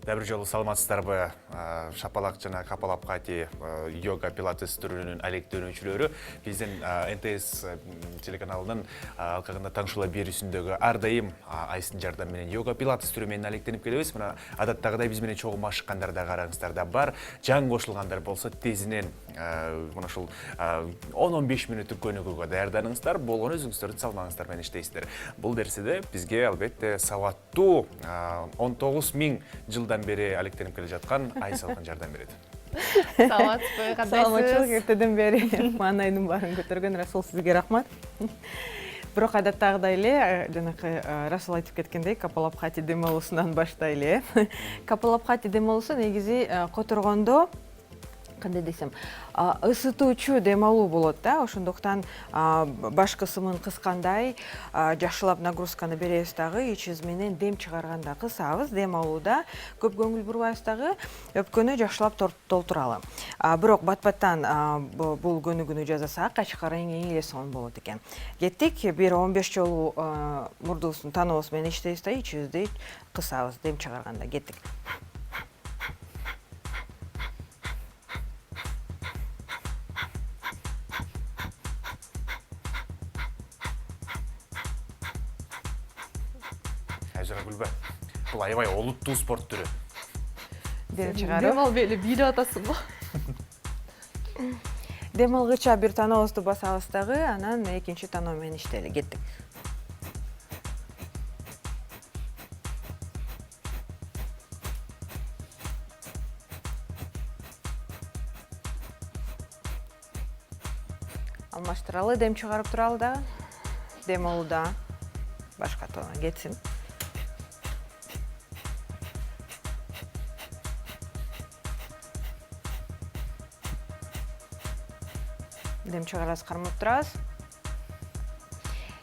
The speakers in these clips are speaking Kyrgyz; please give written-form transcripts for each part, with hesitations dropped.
Дәбір жолы саламатсыздарбы, шапалақ жана капалап қати йога пилатес түрінің әлектөрүнчүлөрү биздин НТС телеканалынын алкагында таңшыла берүүсүндөгү ардайым айсын жардам менен йога пилатес түрү менен алектенип келебиз. Мына адаттагыдай биз менен чогуу машыккандар да караңыздар да бар. Жаңы кошулгандар болсо тезинен мына ушул 10-15 мүнөттүк көнүгүүгө даярданыңыздар, болгону өзүңүздөрдүн салмагыңыздар менен иштейсиздер. Бул нерседе бизге албетте сабаттуу 19 000 жылдан бери алектенип келе жаткан Айсалган жардам берет. Саламатсызбы, кандайсыз? Саламатчылык, эртеден бери маанайдын баарын көтөргөн Расул, сизге рахмат. Бирок адаттагыдай эле жанакы Расул айтып кеткендей, капалапхати дем алуусунан баштайлы. Капалапхати дем алуусу негизи которгондо кандай десем, ысытуучу дем алуу болот да, ошондуктан баш кысымын кыскандай жакшылап нагрузканы беребиз дагы, ичибиз менен дем чыгарганда кысабыз, дем алууда көп көңүл бурбайбыз дагы, өпкөнү жакшылап толтуралы. Бирок бат-баттан бул көнүгүүнү жасасак, качкар эң эле сонун болот экен. Кеттик, бир 15 жолу мурдубуздун тааныбыз менен иштейбиз да, ичибизди кысабыз дем чыгарганда. Кеттик. Бұл аябай олуттуу спорт түрү. Дем албай эле бийлеп атасыңбы? Дем алгыча бир тааныбызды басабыз дагы, анан экинчи тааноо менен иштейли. Кеттик. Алмаштыралы, дем чыгарып туралы дагы. Дем алууда башка тоона кетсин. Дем чыгарабыз, кармап турабыз.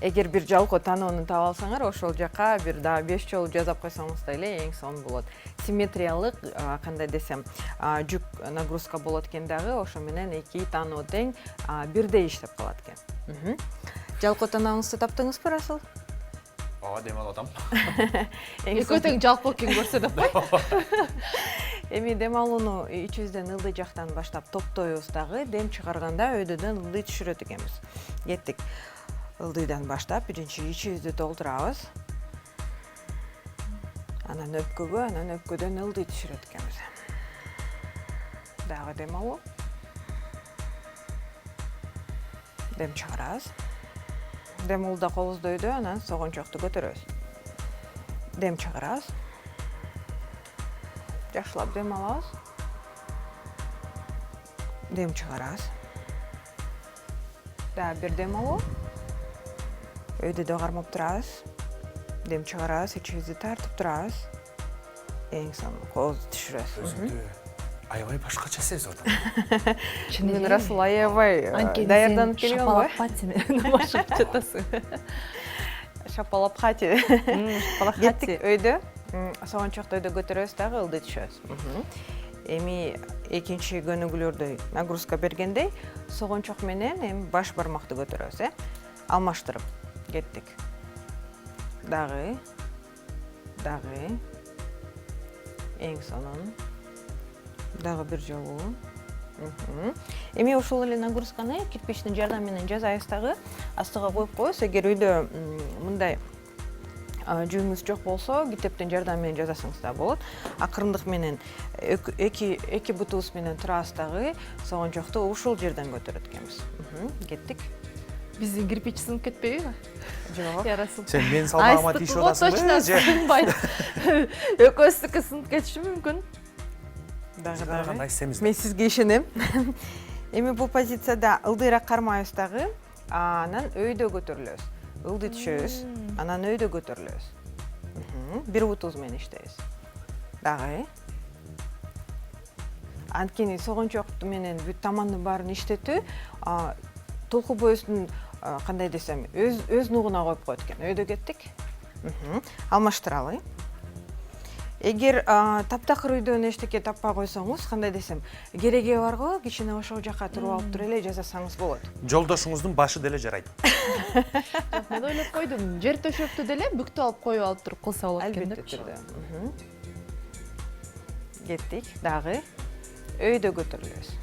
Эгер бир жалкоо тааноону таап алсаңар, ошол жака бир да 5 жолу жасап койсоңуз да эле эң сонун болот. Симметриялык, кандай десем, жүк нагрузка болот экен дагы, ошо менен эки тааноо тең бирдей иштеп калат экен. Жалкоо тааноңузду таптыңызбы, Расул? Ооба, дем алып атам. Экөө тең жалкоо экен көрсө деп кой. Эми дем алууну ичибизден ылдый жактан баштап топтойбуз дагы, дем чыгарганда өйдөдөн ылдый түшүрөт экенбиз. Кеттик. Ылдыйдан баштап биринчи ичибизди толтурабыз. Анан өпкөдөн ылдый түшүрөт экенбиз. Дагы дем алуу. Дем чыгарабыз. Дем алууда колубузду өйдө, анан согончокту көтөрөбүз. Дем чыгарабыз. Жакшылап дем алабыз. Дем чыгарабыз. Да, бир дем алуу. Өйдөдө кармап турабыз. Дем чыгарабыз, ичибизди тартып турабыз. Эң сонун колубузду түшүрөбүз. Аябай башкача сезип атам. Мен Расул аябай даярданып келген го. Шапалапхати менен башып жатасың. Шапалапхати. Кеттик өйдө. Согончокту өйдө көтөрөбүз дагы, ылдый түшөбүз. Эми экинчи көнүгүүлөрдө нагрузка бергендей, согончок менен эми баш бармакты көтөрөбүз, алмаштырып. Кеттик. Дагы. Эң сонун. Дагы бир жолу. Эми ошол эле нагрузканы кирпичтин жардамы менен жасайбыз дагы, астыга коюп коебуз. Эгер үйдө мындай жүйүңүз жок болсо, китептин жардамы менен жасасаңыз да болот. Акырындык менен эки бутубуз менен турабыз дагы, согончокту ушул жерден көтөрөт экенбиз. Кеттик. Биздин кирпич сынып кетпейби? Жок. Ярасыл. Сен мен салмагыма тийишип атасың Точно сынбайт. Экөөсүнүкү сынып кетиши мүмкүн. Дагы. Мен Мен сизге ишенем. Эми бул позицияда ылдыйраак кармайбыз дагы, анан өйдө көтөрүлөбүз. Ылдый түшөбүз, анан өйдө көтөрүлөбүз. Бир бутубуз менен иштейбиз. Дагы. Анткени согончокту менен бүт тамандын баарын иштетүү, толку боюсун кандай десем, өз нугуна коюп коет экен. Өйдө кеттик. Алмаштыралы. Эгер таптакыр үйдөн эчтеке таппай койсоңуз, кандай десем, кереги бар го, кичине ошол жака туруп алып туруп эле жасасаңыз болот. Жолдошуңуздун башы деле жарайт. Мен ойлоп койдум, жер төшөктү деле бүктүп алып коюп алып туруп кылса болот экен деп. Албетте түрдө. кеттик. Дагы өйдө көтөрүлөбүз.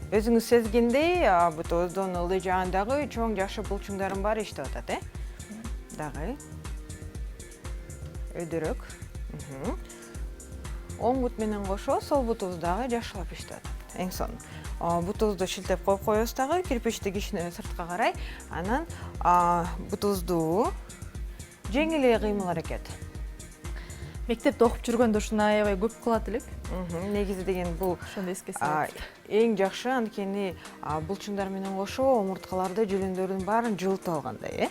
Өзүңүз сезгендей, бутуздун ылдый жаандагы чоң жакшы булчуңдардын баары иштеп атат, Дагы өйдөрөөк. Оң бут менен кошо сол бутубуз дагы жакшылап иштеп атат. Эң сонун. Бутубузду шилтеп коюп коебуз дагы, кирпичти кичине сыртка карай. Анан бутубузду жеңил эле кыймыл аракет. Мектепте окуп жүргөндө ушуну аябай көп кылат элек. Негизи деген бул Ошону эске салат. эң жакшы, анткени булчуңдар менен кошо омурткаларды, жүлөндөрдүн баарын жылытып алгандай,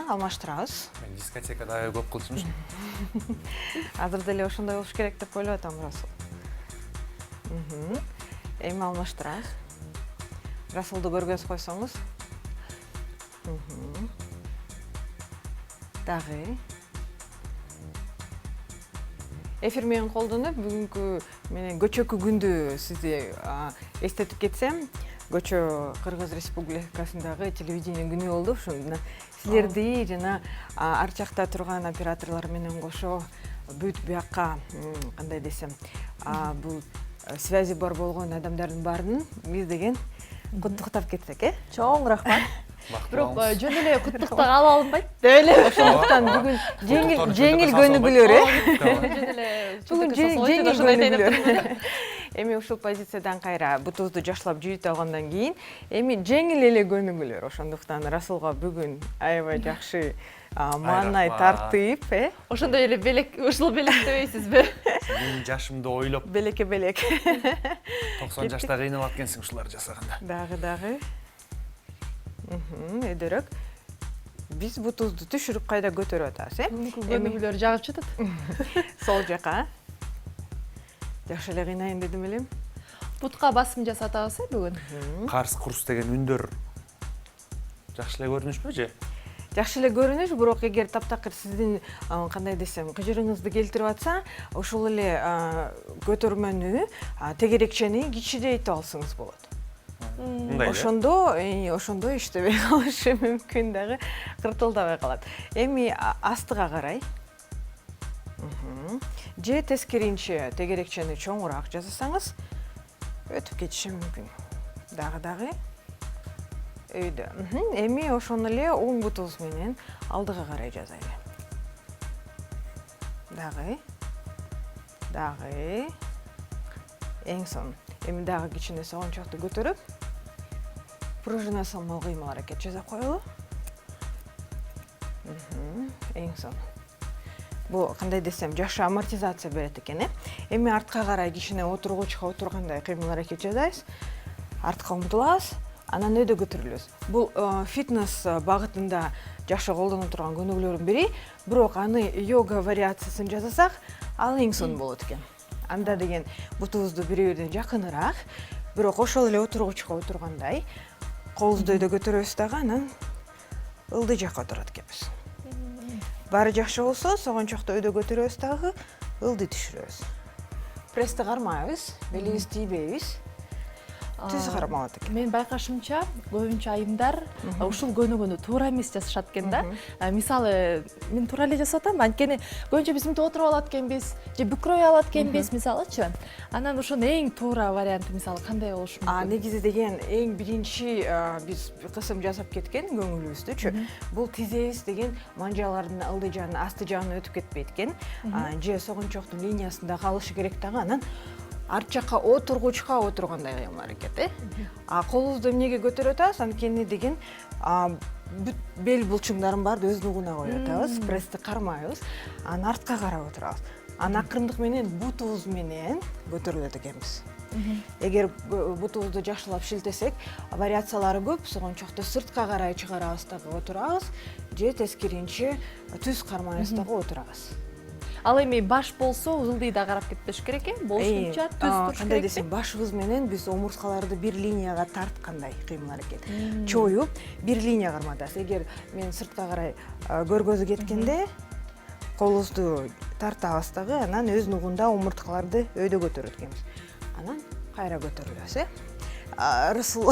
алмаштырабыз. Мен дискотекада көп кылчумушум. Азыр деле ошондой болуш керек деп ойлоп атам, Расул. Эми алмаштырабыз. Расулду көргөзүп койсоңуз. Дагы. Эфир менен колдонуп, бүгүнкү менен көчөкү күндү сизди эстетип кетсем, Көчө Кыргыз Республикасындагы телевидение күнү болду. Ошондо силерди жана ар жакта турган операторлор менен кошо бүт бияка кандай десем, бул связи бар болгон адамдардын баарын биз деген куттуктап кетсек, Чоң рахмат. Бирок Бактыбалыңыз. жөн эле куттуктап ала алынбайт. Ошондуктан бүгүн жеңил көнүгүүлөр, Бүгүн жеңил көнүгүүлөр. Эми ушул позициядан кайра бутубузду жакшылап жүйүтүп алгандан кийин, эми жеңил эле көнүгүүлөр. Ошондуктан Расулга бүгүн аябай жакшы маанай тартып, Ошондой эле белек, ушул белектебейсизби? Менин жашымды ойлоп, белек. 90 жашта кыйналат экенсиң ушуларды жасаганда. Дагы. Өйдөрөөк. Биз бутубузду түшүрүп кайда көтөрүп атабыз, Көнүгүүлөр жагып жатат. Сол жака. Жакшы эле кыйнайын дедим элем. Бутка басым жасатабыз бүгүн. Карс курс деген үндөр жакшы эле көрүнүшпү же? Жакшы эле көрүнүш, бирок эгер таптакыр сиздин кандай десем, кыжырыңызды келтирип атса, ошол эле көтөрмөнү, тегерекчени кичирейтип алсаңыз болот. Ошондо иштебей калышы мүмкүн, дагы кыртылдабай калат. Эми астыга карай. Же тескеринче тегерекчени чоңураак жасасаңыз, өтүп кетиши мүмкүн. Дагы. Өйдө. Эми ошону эле оң бутубуз менен алдыга карай жазайлы. Дагы. Эң сонун. Эми дагы кичине согончокту көтөрүп, пружина салмал кыймыл аракет жасап коелу. Эң сонун. Бул кандай десем, жакшы амортизация берет экен, Эми артка карай кичине отургучка отургандай кыймыл аракет жасайбыз. Артка умтулабыз, анан өйдө көтөрүлөбүз. Бул фитнес багытында жакшы колдоно турган көнүгүүлөрдүн бири, бирок аны йога вариациясын жасасак, ал эң сонун болот экен. Анда деген бутубузду бири-бирине жакыныраак, бирок ошол эле отургучка отургандай, колубузду өйдө көтөрөбүз дагы, анан ылдый жакка отурат экенбиз. Баары жакшы болсо, согончокто өйдө көтөрөбүз дагы, ылдый түшүрөбүз. Прессти кармайбыз, белибизди тийбейбиз. Түз кармалат экен. Мен байкашымча, көбүнчө айымдар ушул көнүгүүнү туура эмес жасашат экен да. Мисалы, мен туура эле жасап атам, анткени көбүнчө биз мынтип отуруп алат экенбиз, же бүкрөй алат экенбиз, мисалычы. Анан ошонун эң туура варианты мисалы кандай болушу мүмкүн? Негизи деген эң биринчи биз кысым жасап кеткен көңүлүбүздүчү. Бул тизебиз деген манжалардын ылдый жагынан асты жагына өтүп кетпейт экен. Же согончоктун линиясында калышы керек дагы, анан арт жакка отургучка отургандай кыймыл аракет, Колубузду эмнеге көтөрүп атабыз? Анткени деген бүт бел булчуңдарын баарды өз нугуна коюп атабыз, прессти кармайбыз, анан артка карап отурабыз. Анан акырындык менен бутубуз менен көтөрүлөт экенбиз. Эгер бутубузду жакшылап шилтесек, вариациялары көп, согончокто сыртка карай чыгарабыз дагы отурабыз, же тескеринче түз кармайбыз дагы отурабыз. Ал эми баш болсо ылдый да карап кетпеш керек, болушунча түз туруш керек. Кандай десем, башыбыз менен биз омурткаларды бир линияга тарткандай кыймыл аракет. Чоюп, бир линия карматабыз. Эгер мен сыртка карай көргөзү кеткенде, колубузду тартабыз дагы, анан өз нугунда омурткаларды өйдө көтөрөт экенбиз. Анан кайра көтөрүлөбүз, Расул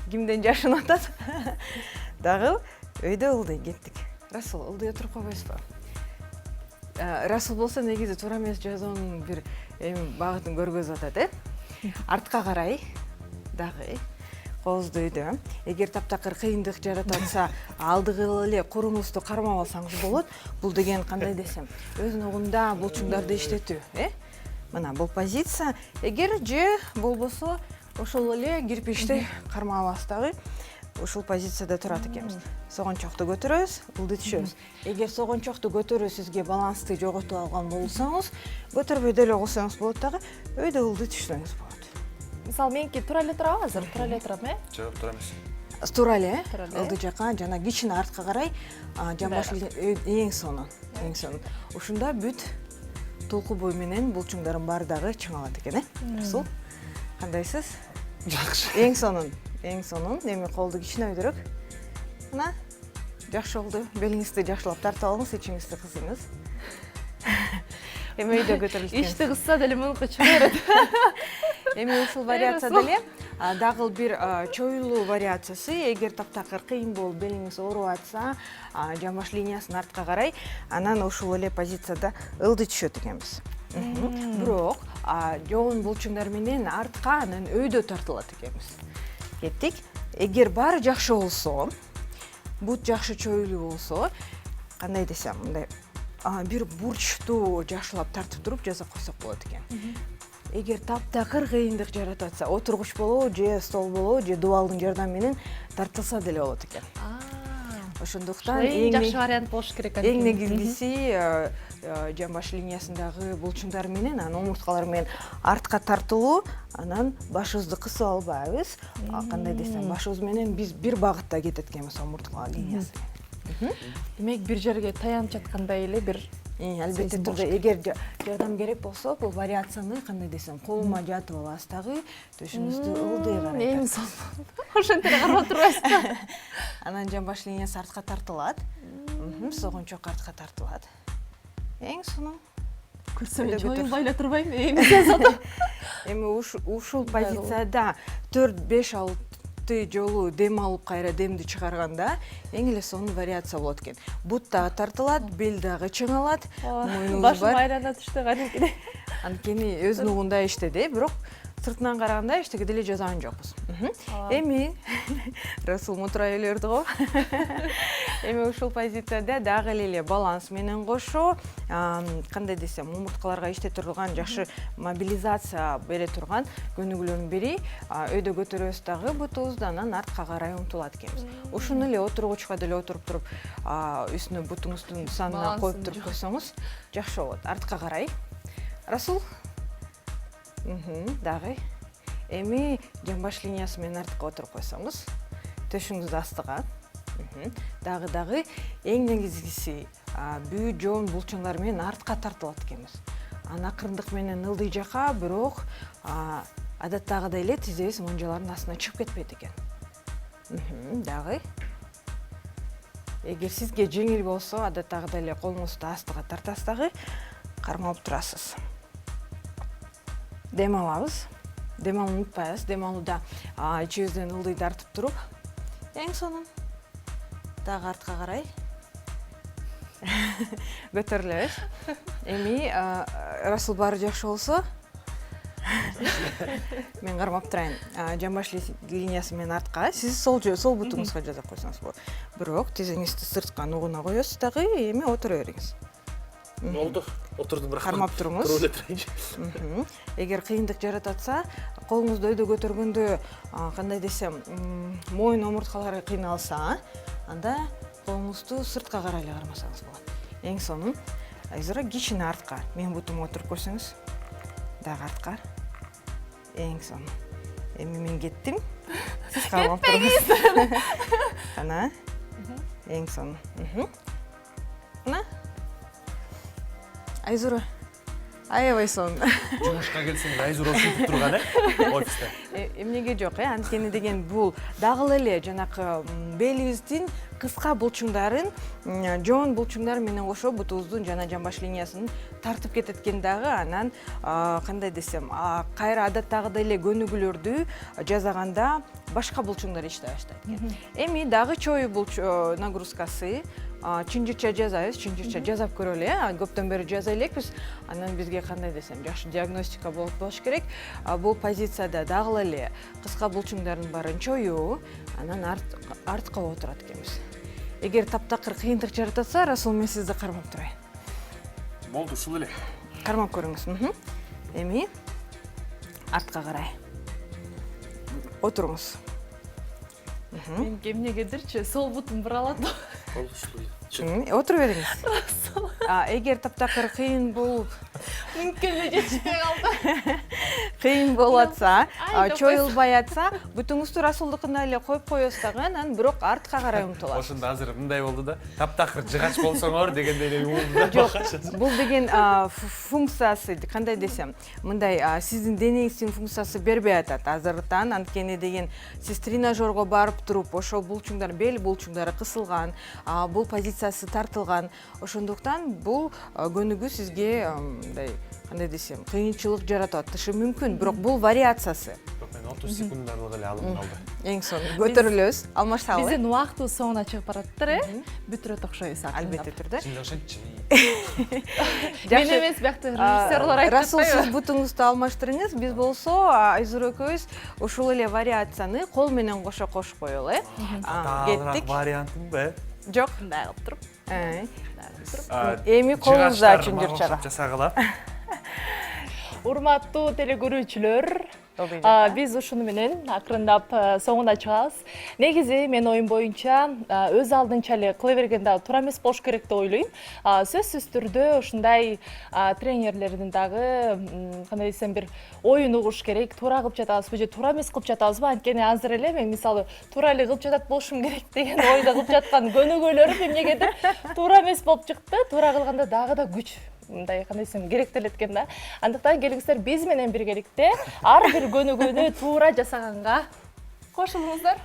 кимден жашын атат? Дагы өйдө ылдый кеттик. Расул, ылдый отуруп койбойсузбу? Расул болсо негизи туура эмес жазуунун бир эми багытын көргөзүп атат, артка карай дагы кооздуу өйдө. Эгер таптакыр кыйындык жаратып атса, алдыгы эле курумузду кармап алсаңыз болот. Бул деген кандай десем, өз ногунда булчуңдарды иштетүү, Мына бул позиция. Эгер же болбосо ошол эле кирпичти кармап аласыз дагы. Ушул позицияда турат экенбиз. Согончокту көтөрөбүз, ылдый түшөбүз. Эгер согончокту көтөрүү сизге балансты жоготуп алган болсоңуз, көтөрбөй деле койсоңуз болот дагы, өйдө ылдый түшсөңүз болот. Мисалы меники тура эле турабы азыр? Тура эле турам, Жок, тура эмес. Тура эле, Тура эле. ылдый жака жана кичине артка карай, жамбаш эң сонун. Ушунда бүт толку бой менен булчуңдардын баары дагы чыңалат экен, Расул. Кандайсыз? Жакшы. Эң сонун. Эми колду кичине өйдөрөк. Мына жакшы болду. Белиңизди жакшылап тартып алыңыз, ичиңизди кызыңыз. Эми өйдө көтөрүлгөн. Ишти кысса деле мунку чыга берет. Эми ушул вариацияда эле дагы бир чоюлуу вариациясы, эгер таптакыр кыйын болуп белиңиз ооруп атса, жамбаш линиясын артка карай, анан ушул эле позицияда ылдый түшөт экенбиз. Бирок жоон булчуңдар менен артка анан өйдө тартылат экенбиз. Кеттик. Эгер баары жакшы болсо, бут жакшы чоюлуу болсо, кандай десем, мындай бир бурчту жакшылап тартып туруп жаза койсок болот экен. Эгер таптакыр кыйындык жаратып атса, отургуч болобу, же стол болобу, же дубалдын жардамы менен тартылса деле болот экен. Ошондуктан Эң жакшы вариант болуш керек. Эң негизгиси жамбаш линиясындагы булчуңдар менен, анан омурткалар менен артка тартылуу, анан башыбызды кысып албайбыз. Кандай десем, башыбыз менен биз бир багытта кетет экенбиз омуртка линиясы. Демек бир жерге таянып жаткандай эле бир Албетте турду. Эгер жардам керек болсо, бул вариацияны кандай десем, колума жатып аласыз дагы, төшүңүздү ылдый карай. эми сон. Ошентип карап турбайсызбы? Анан жамбаш линиясы артка тартылат. Согончок артка тартылат. Эң сонун. Көрсөм чоюлбай эле турбайм. Эми сен Эми ушул позицияда 4-5-6 жолу дем алып кайра демди чыгарганда эң эле сонун вариация болот экен. Бут дагы тартылат, бел дагы чыңалат, мойнуңуз башым бар. айлана түштү кадимкидей. Анткени өз нугунда иштеди, бирок сыртынан караганда эчтеке деле жазган жокпуз. Эми Расул мутура элерди го. Эми ушул позицияда дагы эле баланс менен кошо, кандай десем, омурткаларга иштете турган жакшы мобилизация бере турган көнүгүүлөрдүн бири, өйдө көтөрөбүз дагы бутубузду, анан артка карай умтулат экенбиз. Ушуну эле отургучка деле отуруп туруп, үстүнө бутуңуздун санына коюп туруп койсоңуз жакшы болот. Артка карай. Расул. Дагы. Эми жамбаш линиясы менен артка отуруп койсоңуз, төшүңүздү астыга. Дагы эң негизгиси бүү жоон булчуңдар менен артка тартылат экенбиз. Акырындык менен ылдый жака, бирок адаттагыдай эле тизебиз монжалардын астына чыгып кетпейт экен. Дагы. Эгер сизге жеңил болсо, адаттагыдай эле колуңузду астыга тартасыз дагы, кармап турасыз. Дем алабыз. Дем алууну унутпайбыз. Дем алууда ичибизден ылдый тартып туруп, эң сонун. Дагы артка карай. Көтөрүлөбүз. Эми Расул баары жакшы болсо, мен кармап турайын. Жамбаш линиясы менен артка, сиз сол бутуңузга жаза койсоңуз болот. Бирок тизиңизди сыртка нугуна коесуз дагы, эми отура бериңиз. Болду. Отурдум, бирок Кармап туруңуз. Туруп эле турайынчы. Эгер кыйындык жаратып атса, колуңузду өйдө көтөргөндө, кандай десем, моюн омурткалары кыйналса, анда колуңузду сыртка карай эле кармасаңыз болот. Эң сонун. Азыр кичине артка. Мен бутума отуруп көрсөңүз, дагы артка. Эң сонун. Эми мен кеттим. Сиз кармап туруңуз. Кана. Эң сонун. Мына. Айзура. Аябай сонун. Жумушка келсең, Айзура ушинтип турган, офиста. Эмнеге жок, анткени деген бул дагы эле жанакы белибиздин кыска булчуңдарын, жоон булчуңдар менен кошо бутубуздун жана жамбаш линиясын тартып кетет экен дагы, анан кандай десем, кайра адаттагыдай эле көнүгүүлөрдү жасаганда башка булчуңдар иштей баштайт экен. Эми дагы чоюу нагрузкасы чынжырча жазабыз, чынжырча жасап көрөлү. Көптөн бери жаза элекпиз. Анан бизге кандай десем, жакшы диагностика болуш керек. Бул позицияда дагы эле кыска булчуңдардын баарын чоюу, анан артка отурат экенбиз. Эгер таптакыр кыйынтык жаратса, Расул мен сизди кармап турайын. Болду, ушул эле. Кармап көрүңүз. Эми артка карай. Отуруңуз. Мен эмнегедирчи сол бутум буралат. Болду, ушул эле. Отура бериңиз. Эгер таптакыр кыйын болуп, Мүмкүн жетишпей калды. кыйын болуп атса, Ай, чоюлбай атса, бүтүңүздү Расулдукуна эле коюп коесуз дагы, анан бирок артка карай умтуласыз. Ошондо азыр мындай болду да. Таптакыр жыгач болсоңор дегендей эле болду. Жок, бул деген функциясы, кандай десем, мындай сиздин денеңиздин функциясы бербей атат азыртан, анткени деген сиз тренажерго барып туруп, ошо булчуңдар, бел булчуңдары кысылган, бул позициясы тартылган. Ошондуктан бул көнүгүү сизге мындай, кандай десем, кыйынчылык жаратып атышы мүмкүн, бирок бул вариациясы. Мен 30 секундарлык эле алып калды. Эң сонун көтөрүлөбүз, алмаштабы. Биздин убактыбыз соңуна чыгып бараттыр, бүтүрөт окшойбуз. Албетте түрдө. Чын ошончу. Мен эмес, биякта режиссерлор айтып Расул, сиз атпайбы? бутуңузду алмаштырыңыз, биз болсо Айзур экөөбүз ушул эле вариацияны кол менен кошо кошуп коелу, Кеттик. Вариантым бе? Жок. Мындай кылып туруп. Эми колуңузда чынжырчага. Жасагыла. Урматтуу телекөрүүчүлөр, биз ушуну менен акырындап соңуна чыгабыз. Негизи мен оюм боюнча өз алдынча эле кыла берген дагы туура эмес болуш керек деп ойлойм. Сөзсүз түрдө ушундай тренерлердин дагы кандай десем бир оюн угуш керек. Туура кылып жатабызбы же туура эмес кылып жатабызбы? Анткени азыр эле мен мисалы туура эле кылып жатат болушум керек деген ойдо кылып жаткан көнүгүүлөрүм эмнегедир туура эмес болуп чыкты. Туура кылганда дагы да күч мындай кандай десем керектелет экен да. Андыктан келиңиздер биз менен биргеликте ар бир көнүгүүнү туура жасаганга кошулуңуздар.